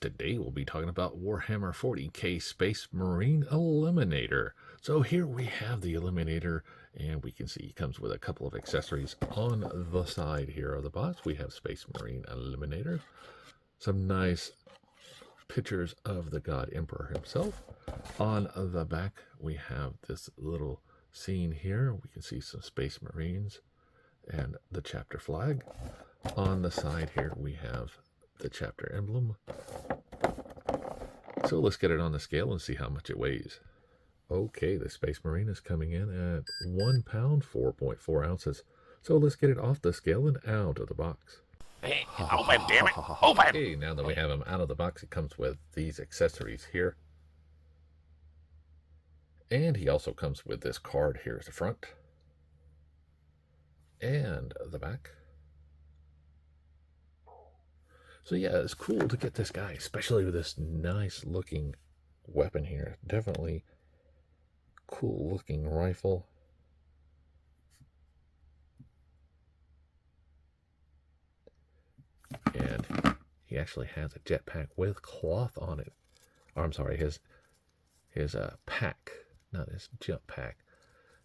Today we'll be talking about Warhammer 40k Space Marine Eliminator. So here we have the Eliminator, and we can see it comes with a couple of accessories on the side here of the box. We have Space Marine Eliminator, some nice pictures of the God Emperor himself. On the back we have this little scene here. We can see some Space Marines and the chapter flag. On the side here we have the chapter emblem. So let's get it on the scale and see how much it weighs. Okay, the Space Marine is coming in at 1 pound, 4.4 ounces. So let's get it off the scale and out of the box. Hey, open, damn it, open! Okay, now that we have him out of the box, it comes with these accessories here. And he also comes with this card here at the front. And the back. So yeah, it's cool to get this guy, especially with this nice looking weapon here. Definitely cool looking rifle. And he actually has a jetpack with cloth on it. Or I'm sorry, his pack, not his jump pack.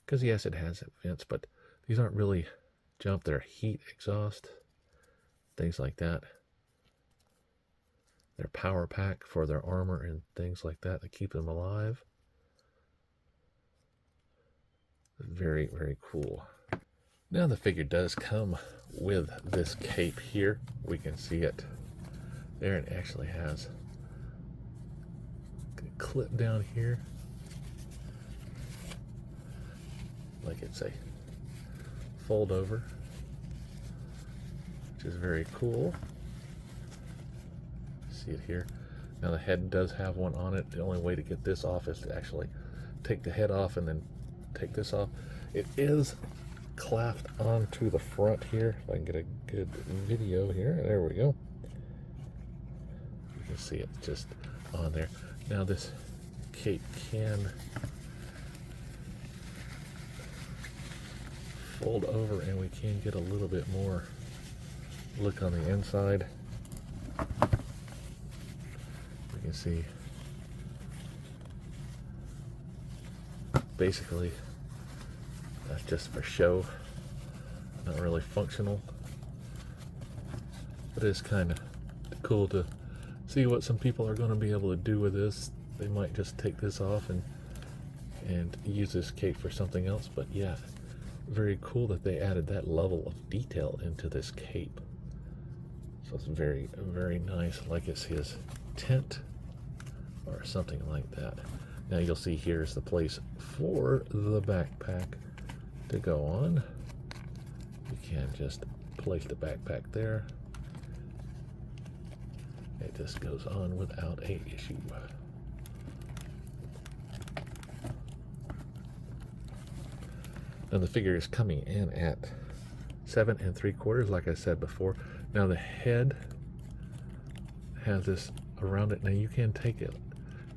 Because yes, it has vents, but these aren't really jump, they're heat exhaust, things like that. Their power pack for their armor and things like that to keep them alive. Very, very cool. Now the figure does come with this cape here. We can see it there. It actually has a clip down here. Like it's a fold over, which is very cool. See it here. Now the head does have one on it. The only way to get this off is to actually take the head off and then take this off. It is clasped onto the front here. If I can get a good video here. There we go. You can see it just on there. Now this cape can fold over and we can get a little bit more look on the inside. You can see basically that's just for show, not really functional, but it's kind of cool to see what some people are going to be able to do with this. They might just take this off and use this cape for something else, but yeah, very cool that they added that level of detail into this cape. So it's very, very nice, like it's his tent or something like that. Now you'll see here's the place for the backpack to go on. You can just place the backpack there. It just goes on without a issue. Now the figure is coming in at 7 3/4, like I said before. Now the head has this around it. Now you can take it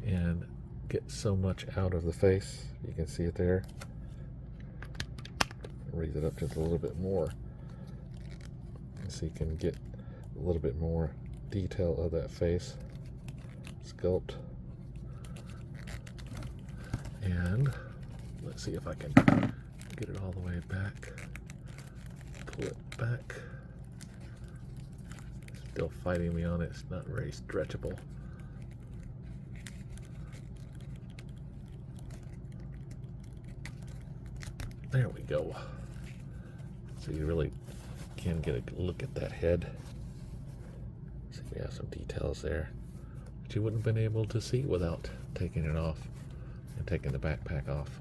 and get so much out of the face. You can see it there. Raise it up just a little bit more, so you can get a little bit more detail of that face sculpt. And let's see if I can get it all the way back. Pull it back. Still fighting me on it. It's not very stretchable. There we go. So you really can get a look at that head. See, we have some details there, but you wouldn't have been able to see without taking it off and taking the backpack off.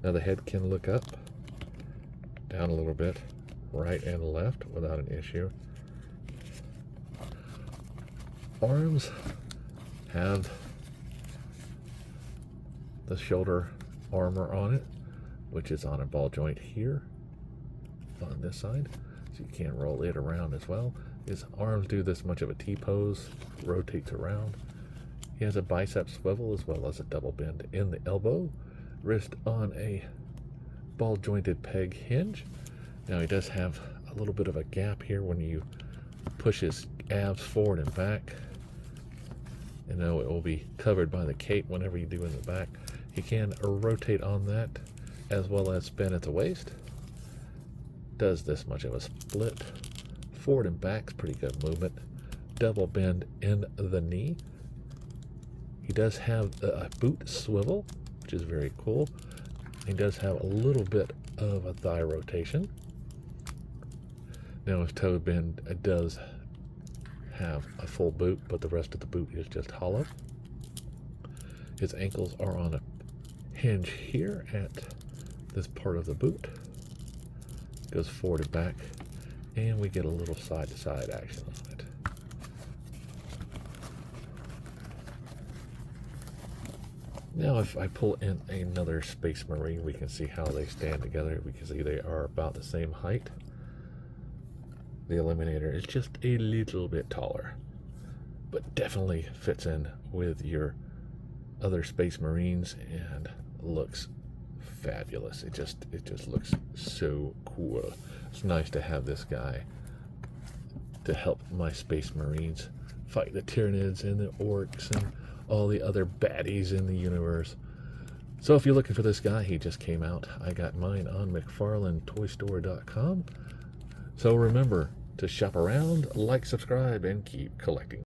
Now the head can look up, down a little bit, right and left without an issue. Arms have the shoulder armor on it, which is on a ball joint here on this side, so you can roll it around as well. His arms do this much of a T-pose, rotates around. He has a bicep swivel as well as a double bend in the elbow, wrist on a ball jointed peg hinge. Now he does have a little bit of a gap here when you push his abs forward and back. and now it will be covered by the cape whenever you do in the back. You can rotate on that as well as spin at the waist. Does this much of a split. Forward and back's pretty good movement. Double bend in the knee. He does have a boot swivel, which is very cool. He does have a little bit of a thigh rotation. Now his toe bend does have a full boot, but the rest of the boot is just hollow. His ankles are on a hinge here at this part of the boot. Goes forward and back, and we get a little side-to-side action on it. Now if I pull in another Space Marine, we can see how they stand together. We can see they are about the same height. The Eliminator is just a little bit taller, but definitely fits in with your other Space Marines and looks fabulous. It just looks so cool. It's nice to have this guy to help my Space Marines fight the Tyranids and the Orcs and all the other baddies in the universe. So if you're looking for this guy, he just came out. I got mine on McFarlaneToyStore.com. So remember to shop around, like, subscribe, and keep collecting.